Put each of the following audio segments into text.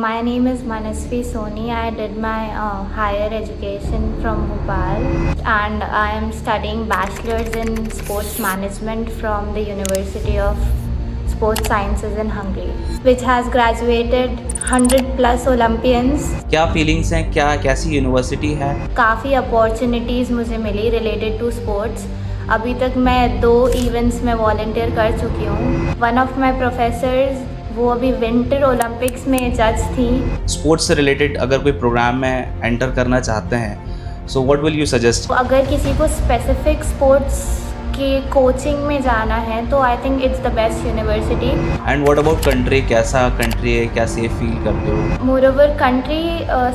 My name is Manasvi Soni. I did my higher education from Bhopal and I am studying bachelor's in sports management from the University of Sports Sciences in Hungary, which has graduated 100 plus Olympians. क्या feelings हैं, क्या कैसी university है? काफ़ी opportunities मुझे मिली related to sports. अभी तक मैं 2 इवेंट्स में वॉलंटियर कर चुकी हूँ। वन ऑफ माई प्रोफेसर्स वो अभी विंटर ओलंपिक्स में जज थी। स्पोर्ट्स से रिलेटेड अगर कोई प्रोग्राम में एंटर करना चाहते हैं, so what will you suggest? अगर किसी को स्पेसिफिक स्पोर्ट्स की कोचिंग में जाना है तो आई think it's the best university. And what about country? कैसा कंट्री है, क्या सेफ फील करते हो? मोरोवर कंट्री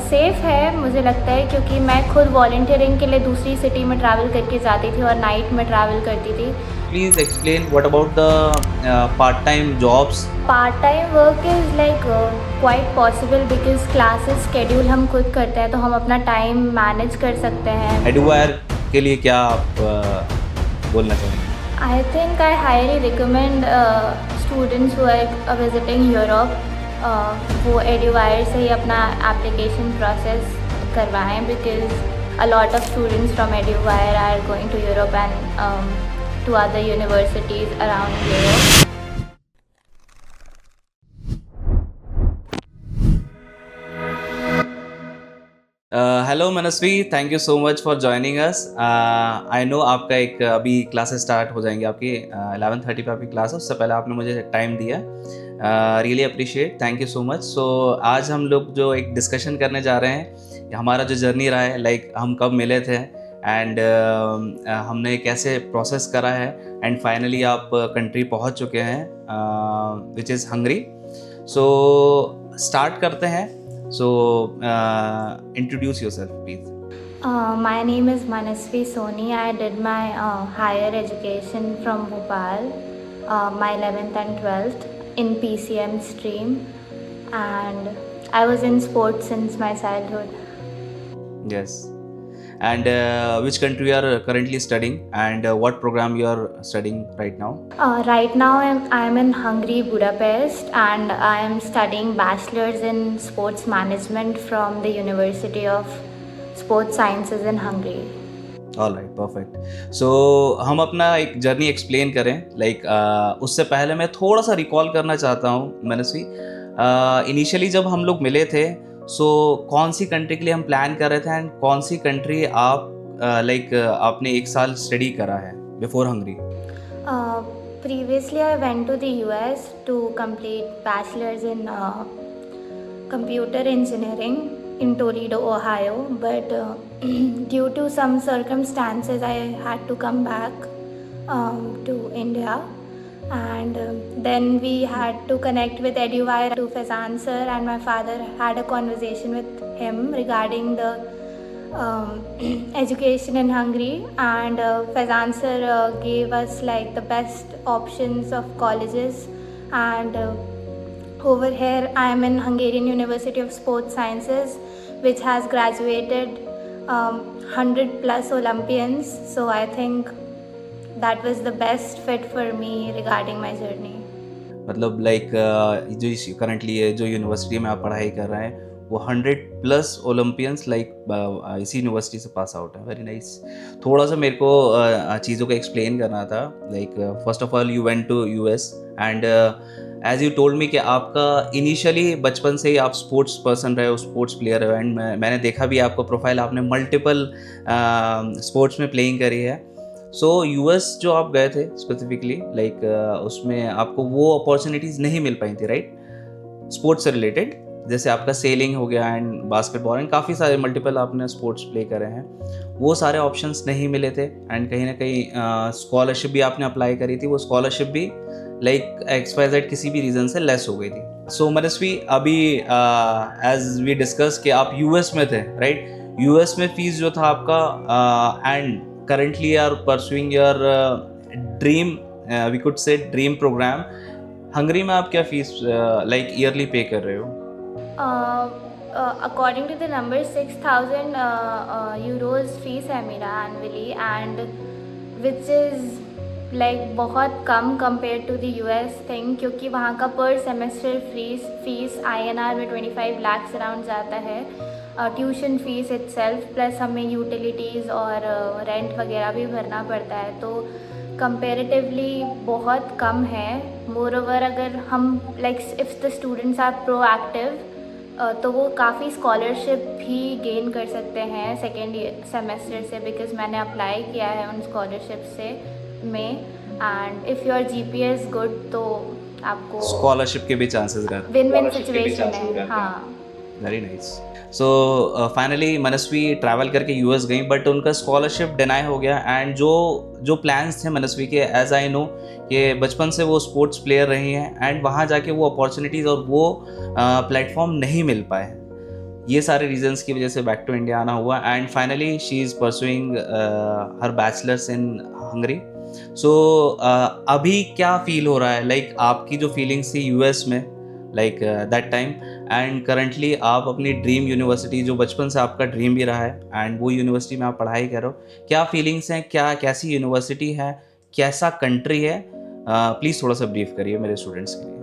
सेफ़ है मुझे लगता है, क्योंकि मैं खुद वॉलंटियरिंग के लिए दूसरी सिटी में ट्रैवल करके जाती थी और नाइट में ट्रैवल करती थी। Please explain what about the part time jobs? Part time work is like quite possible because classes schedule हम खुद करते हैं तो हम अपना टाइम मैनेज कर सकते हैं। एडवायर के लिए क्या आप बोलना चाहेंगे? I think I highly recommend students who are visiting Europe वो एडवायर से ही अपना एप्लीकेशन प्रोसेस करवाएं because a lot of students from एडवायर are going to Europe and to other universities around Europe. Hello Manasvi, thank you so much for joining us. I know आपका एक अभी क्लासेस स्टार्ट हो जाएंगी आपकी 11:30 पे आपकी क्लास है, उससे पहले आपने मुझे टाइम दिया, really appreciate, thank you so much. So आज हम लोग जो एक डिस्कशन करने जा रहे हैं, हमारा जो जर्नी रहा है, लाइक हम कब मिले थे एंड हमने कैसे प्रोसेस करा है एंड फाइनली आप कंट्री पहुंच चुके हैं which is Hungary. So start करते हैं। So, introduce yourself, please. My name is Manasvi Soni. I did my higher education from Bhopal, my 11th and 12th in PCM stream, and I was in sports since my childhood. Yes. And which country you are currently studying, and what program you are studying right now? Right now I'm in Hungary, Budapest, and I am studying bachelor's in sports management from the University of Sports Sciences in Hungary. All right, perfect. So हम अपना एक journey explain करें, like उससे पहले मैं थोड़ा सा recall करना चाहता हूँ मनस्वी। इनिशियली जब हम लोग मिले थे, सो कौन सी कंट्री के लिए हम प्लान कर रहे थे एंड कौन सी कंट्री आप लाइक आपने एक साल स्टडी करा है before Hungary? Previously, I went to the US to complete bachelor's in computer engineering in Toledo, Ohio. But due to some circumstances, I had to come back to India. And then we had to connect with EduWire to Faizan sir, and my father had a conversation with him regarding the education in Hungary, and Faizan sir gave us like the best options of colleges, and over here I am in Hungarian University of Sports Sciences, which has graduated 100 plus Olympians, so I think that was the best fit for me regarding my journey. मतलब like जो currently जो university में आप पढ़ाई कर रहे हैं वो 100 प्लस ओलंपियंस लाइक इसी यूनिवर्सिटी से पास आउट है। Very nice. थोड़ा सा मेरे को चीज़ों को एक्सप्लेन करना था। Like first of all you went to US and as you told me कि आपका इनिशियली बचपन से ही आप स्पोर्ट्स पर्सन रहे हो, स्पोर्ट्स प्लेयर हो, एंड मैंने देखा भी आपका प्रोफाइल, आपने मल्टीपल स्पोर्ट्स में प्लेइंग करी है। सो यूएस जो आप गए थे स्पेसिफिकली, लाइक उसमें आपको वो अपॉर्चुनिटीज़ नहीं मिल पाई थी, राइट? स्पोर्ट्स से रिलेटेड, जैसे आपका सेलिंग हो गया एंड बास्केटबॉल एंड काफ़ी सारे मल्टीपल आपने स्पोर्ट्स प्ले करे हैं, वो सारे ऑप्शंस नहीं मिले थे। एंड कहीं ना कहीं स्कॉलरशिप भी आपने अप्लाई करी थी, वो स्कॉलरशिप भी लाइक XYZ किसी भी रीज़न से लेस हो गई थी। सो मनस्वी, अभी एज वी डिस्कस कि आप यूएस में थे, राइट? यूएस में फीस जो था आपका and currently you are pursuing your dream, we could say dream program, Hungary में आप क्या फीस लाइक ईयरली पे कर रहे हो? According to the numbers, 6,000 euros fees है मेरा annually, and which is like बहुत कम compare to the US thing, क्योंकि वहाँ का पर सेमेस्टर फीस INR में 25 लाख अराउंड जाता है, ट्यूशन फीस इटसेल्फ, प्लस हमें यूटिलिटीज़ और रेंट वगैरह भी भरना पड़ता है, तो कंपेरेटिवली बहुत कम है। मोर ओवर अगर हम like if the students are proactive तो वो काफ़ी स्कॉलरशिप भी गेन कर सकते हैं सेकेंड सेमेस्टर से, बिकॉज मैंने अप्लाई किया है उन स्कॉलरशिप से में, and if your GPA is good तो आपको स्कॉलरशिप के भी चांसेस रहते हैं। विन विन सिचुएशन है। हाँ, वेरी नाइस। सो फाइनली मनस्वी ट्रैवल करके यूएस गई, बट उनका स्कॉलरशिप डिनाई हो गया। एंड जो प्लान्स थे मनस्वी के, एज आई नो कि बचपन से वो स्पोर्ट्स प्लेयर रही हैं, एंड वहाँ जाके वो अपॉर्चुनिटीज़ और वो प्लेटफॉर्म नहीं मिल पाए। ये सारे रीजंस की वजह से बैक टू इंडिया आना हुआ, and finally she is pursuing her bachelors in Hungary. So अभी क्या फील हो रहा है, लाइक आपकी जो फीलिंग्स थी यूएस में like that time, and currently आप अपनी ड्रीम यूनिवर्सिटी, जो बचपन से आपका ड्रीम भी रहा है, एंड वो यूनिवर्सिटी में आप पढ़ाई कर रहे हो, क्या फीलिंग्स हैं, क्या कैसी यूनिवर्सिटी है, कैसा कंट्री है? प्लीज़ थोड़ा सा ब्रीफ करिए मेरे स्टूडेंट्स के लिए।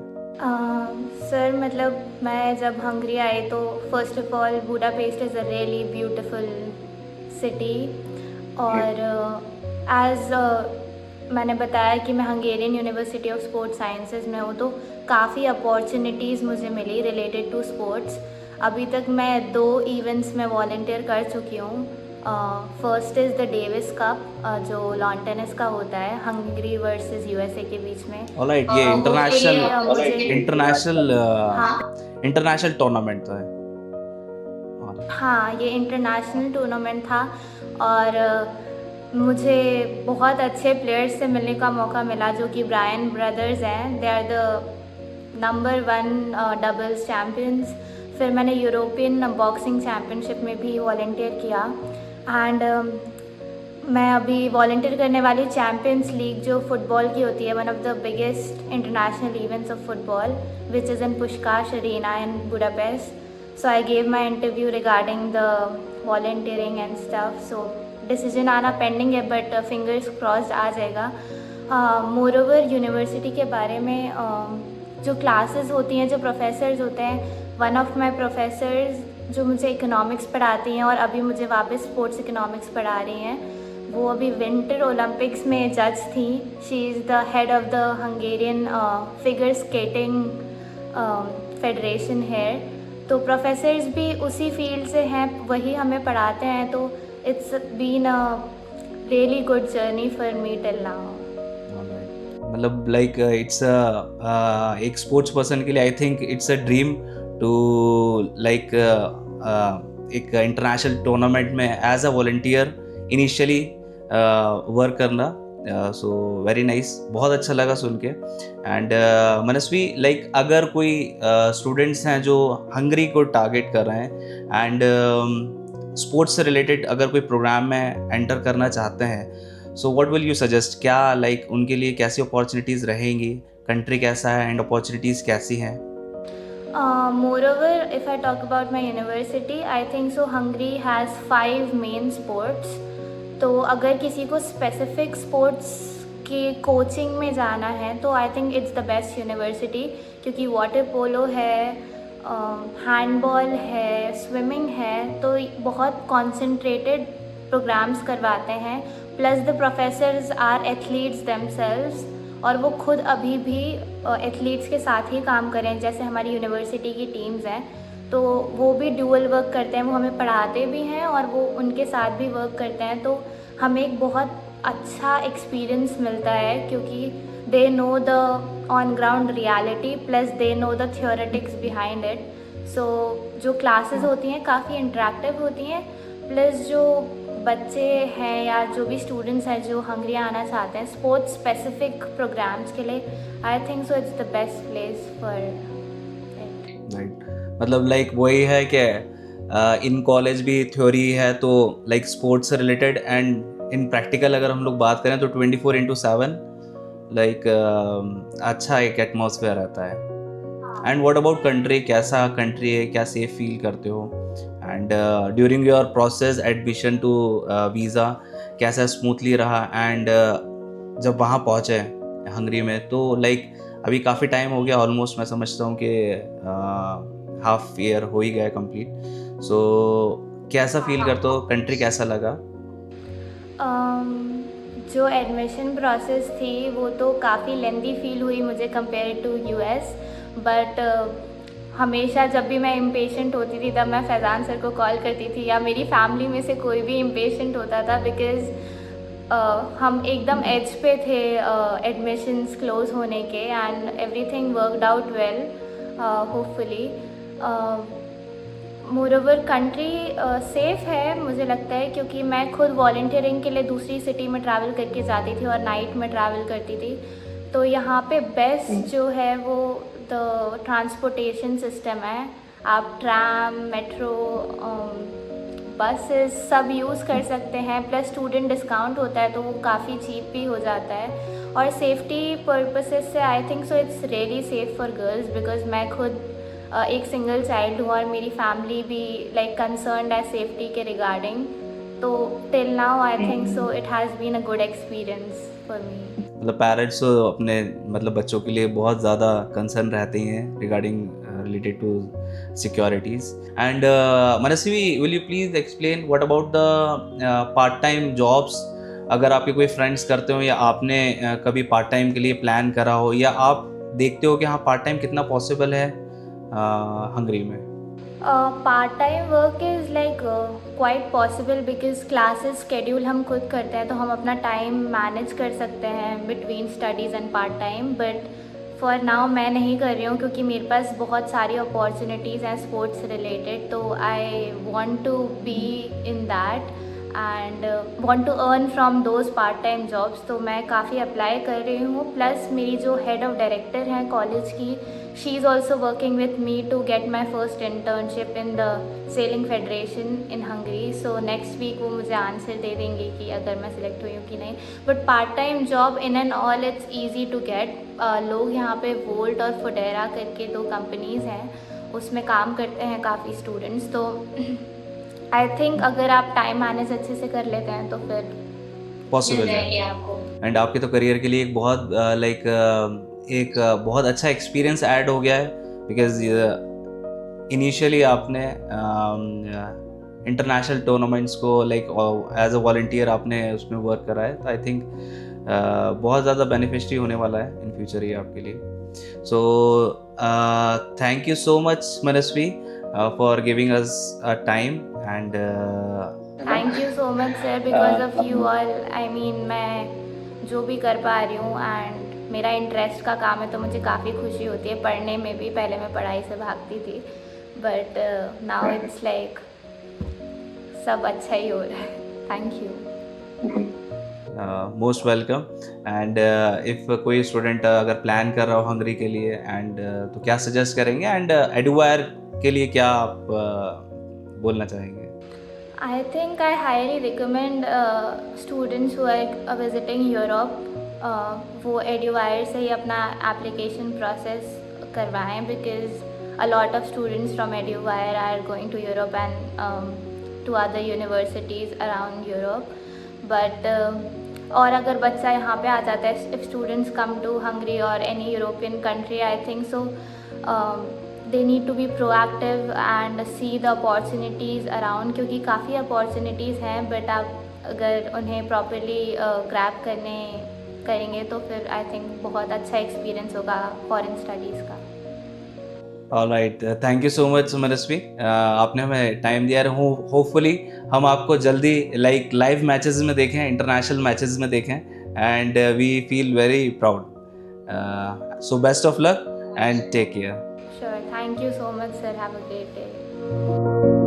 सर मतलब मैं जब हंगरी आई तो first of all Budapest is a really beautiful city, और एज मैंने बताया कि मैं Hungarian university of sports sciences में हूँ, तो काफ़ी अपॉर्चुनिटीज़ मुझे मिली रिलेटेड टू स्पोर्ट्स। अभी तक मैं 2 इवेंट्स में वॉल्टियर कर चुकी हूँ। First is the Davis cup, जो लॉन टेनिस का होता है हंगरी वर्सेस USA के बीच में। ऑलराइट, ये इंटरनेशनल टूर्नामेंट था। हाँ, ये इंटरनेशनल टूर्नामेंट था, और मुझे बहुत अच्छे प्लेयर्स से मिलने का मौका मिला, जो कि ब्रायन ब्रदर्स हैं। They are the number 1 doubles champions. फिर मैंने यूरोपियन बॉक्सिंग चैम्पियनशिप में भी वॉलंटियर किया, एंड मैं अभी वॉलंटियर करने वाली चैम्पियंस लीग जो फुटबॉल की होती है, one of the biggest international events of football, which is in Puskas Arena in Budapest. So I gave my interview regarding the volunteering and stuff. So decision आना pending है, but fingers crossed आ जाएगा। Moreover university के बारे में जो classes होती हैं, जो प्रोफेसर्स होते हैं, वन ऑफ माई प्रोफेसर्स जो मुझे इकोनॉमिक्स पढ़ाती हैं और अभी मुझे वापस स्पोर्ट्स इकोनॉमिक्स पढ़ा रही हैं, वो अभी विंटर ओलंपिक्स में जज थी। She is the head of the Hungarian figure skating federation है। तो प्रोफेसर्स भी उसी फील्ड से हैं, वही हमें पढ़ाते हैं, तो it's been a really good journey for me till now. मतलब लाइक इट्स एक स्पोर्ट्स पर्सन के लिए I think it's a dream to like एक इंटरनेशनल टूर्नामेंट में as a volunteer initially work करना। सो वेरी नाइस, बहुत अच्छा लगा सुन के। एंड मनस्वी, लाइक अगर कोई स्टूडेंट्स हैं जो हंगरी को टारगेट कर रहे हैं, एंड स्पोर्ट्स से रिलेटेड अगर कोई प्रोग्राम में एंटर करना चाहते हैं, so what will you suggest? क्या लाइक उनके लिए कैसी अपॉर्चुनिटीज़ रहेंगी, कंट्री कैसा है एंड अपॉर्चुनिटीज़ कैसी हैं? Moreover, if I talk about my university, I think so Hungary has 5 main sports. तो अगर किसी को स्पेसिफिक स्पोर्ट्स की कोचिंग में जाना है तो आई think it's the best university, क्योंकि वाटर पोलो है, हैंडबॉल है, स्विमिंग है, तो बहुत कॉन्सेंट्रेटेड प्रोग्राम्स करवाते हैं। Plus the professors are athletes themselves, और वो खुद अभी भी एथलीट्स के साथ ही काम करें, जैसे हमारी यूनिवर्सिटी की टीम्स हैं, तो वो भी ड्यूअल वर्क करते हैं। वो हमें पढ़ाते भी हैं और वो उनके साथ भी वर्क करते हैं, तो हमें एक बहुत अच्छा एक्सपीरियंस मिलता है, क्योंकि they know the on ground reality, plus they know the theoretics behind it. So जो क्लासेस होती हैं काफ़ी इंटरेक्टिव होती हैं, प्लस जो बच्चे हैं या जो भी स्टूडेंट्स हैं जो हंगरी आना चाहते हैं स्पोर्ट्स स्पेसिफिक प्रोग्राम्स के लिए, I think so it's the best place for it. Right, मतलब लाइक वही है कि इन कॉलेज भी थ्योरी है, तो लाइक स्पोर्ट्स से रिलेटेड, एंड इन प्रैक्टिकल अगर हम लोग बात करें तो 24/7 लाइक अच्छा एक एटमॉस्फेयर रहता है। एंड व्हाट अबाउट कंट्री, कैसा कंट्री है, क्या सेफ फील करते हो? And during your process admission to visa कैसा स्मूथली रहा? एंड जब वहाँ पहुँचे हंगरी में, तो लाइक अभी काफ़ी टाइम हो गया, ऑलमोस्ट मैं समझता हूँ कि हाफ ईयर हो ही गया कंप्लीट। सो कैसा फील करते हो, कंट्री कैसा लगा? जो एडमिशन प्रोसेस थी वो तो काफ़ी लेंदी फील हुई मुझे कंपेयर टू यूएस, बट हमेशा जब भी मैं इम्पेशेंट होती थी तब मैं फैज़ान सर को कॉल करती थी, या मेरी फैमिली में से कोई भी इम्पेशेंट होता था, बिकॉज़ हम एकदम एज पे थे एडमिशन्स क्लोज होने के, and everything worked out well hopefully. Moreover country safe है मुझे लगता है, क्योंकि मैं खुद वॉलंटियरिंग के लिए दूसरी सिटी में ट्रैवल करके जाती थी और नाइट में ट्रैवल करती थी। तो यहाँ पे बेस्ट जो है वो द ट्रांसपोर्टेशन सिस्टम है। आप ट्रैम, मेट्रो, बसेस सब यूज़ कर सकते हैं, प्लस स्टूडेंट डिस्काउंट होता है तो वो काफ़ी चीप भी हो जाता है। और सेफ्टी पर्पसेस से आई think so it's really safe for girls, because मैं खुद एक सिंगल चाइल्ड हूँ और मेरी फैमिली भी लाइक कंसर्न्ड है सेफ्टी के रिगार्डिंग। तो till now I think so it has been a good experience for me. मतलब पेरेंट्स अपने मतलब बच्चों के लिए बहुत ज़्यादा कंसर्न रहते हैं regarding related to securities. And Manasvi, will you please explain what about the part time jobs? अगर आपके कोई फ्रेंड्स करते हो, या आपने कभी पार्ट टाइम के लिए प्लान करा हो, या आप देखते हो कि हाँ पार्ट टाइम कितना पॉसिबल है हंगरी में? Part time work is like quite possible, because classes schedule हम खुद करते हैं तो हम अपना टाइम मैनेज कर सकते हैं between studies and part time. But for now मैं नहीं कर रही हूँ, क्योंकि मेरे पास बहुत सारी अपॉर्चुनिटीज़ हैं स्पोर्ट्स रिलेटेड, तो I want to be in that and want to earn from those part time jobs. तो मैं काफ़ी अप्लाई कर रही हूँ, प्लस मेरी जो हेड ऑफ़ डायरेक्टर हैं कॉलेज की, she is also working with me to get my first internship in the sailing federation in Hungary. सो नेक्स्ट वीक वो मुझे आंसर दे देंगे कि अगर मैं सिलेक्ट हुई हूँ कि नहीं। But part time job in and all it's easy to get. लोग यहाँ पे वोल्ट और फुडेरा करके 2 कंपनीज़ हैं, उसमें काम करते हैं काफ़ी स्टूडेंट्स। तो आई थिंक अगर आप टाइम मैनेज अच्छे से कर लेते हैं तो फिर मिल पॉसिबल है। जाएगी आपको। एंड आपके तो करियर के लिए एक बहुत बहुत अच्छा एक्सपीरियंस ऐड हो गया है, बिकॉज इनिशियली आपने इंटरनेशनल टूर्नामेंट्स को लाइक एज अ वॉलंटियर आपने उसमें वर्क करा है, तो आई थिंक बहुत ज़्यादा बेनिफिशियरी होने वाला है इन फ्यूचर ये आपके लिए। So thank you so much Manasvi for giving us time and thank you so much sir, because of you all I mean मैं जो भी कर पा रही हूँ एंड मेरा इंटरेस्ट का काम है तो मुझे काफ़ी खुशी होती है। पढ़ने में भी पहले मैं पढ़ाई से भागती थी, बट नाउ इट्स लाइक सब अच्छा ही हो रहा है। Thank you. Most welcome. And if कोई स्टूडेंट अगर प्लान कर रहा हो हंगरी के लिए, एंड तो क्या सजेस्ट करेंगे, एंड एडुवायर के लिए क्या आप बोलना चाहेंगे? I think I highly recommend students who are visiting Europe वो एडुवायर से ही अपना एप्लीकेशन प्रोसेस करवाएं, because a lot of students from EduWire are going to Europe and to other universities around Europe. But और अगर बच्चा यहाँ पे आ जाता है, if students come to Hungary or any European country, I think so they need to be proactive and see the opportunities around, क्योंकि काफ़ी opportunities हैं, बट आप अगर उन्हें properly grab करेंगे तो फिर आई थिंक बहुत अच्छा एक्सपीरियंस होगा फॉरेन स्टडीज़ का। Alright, thank you so much Manasvi, आपने हमें टाइम दिया है। होपफुली हम आपको जल्दी लाइक लाइव मैचेस में देखें, इंटरनेशनल मैचेस में देखें, and we feel very proud. So best of luck and take care. Sure, thank you so much sir, have a great day.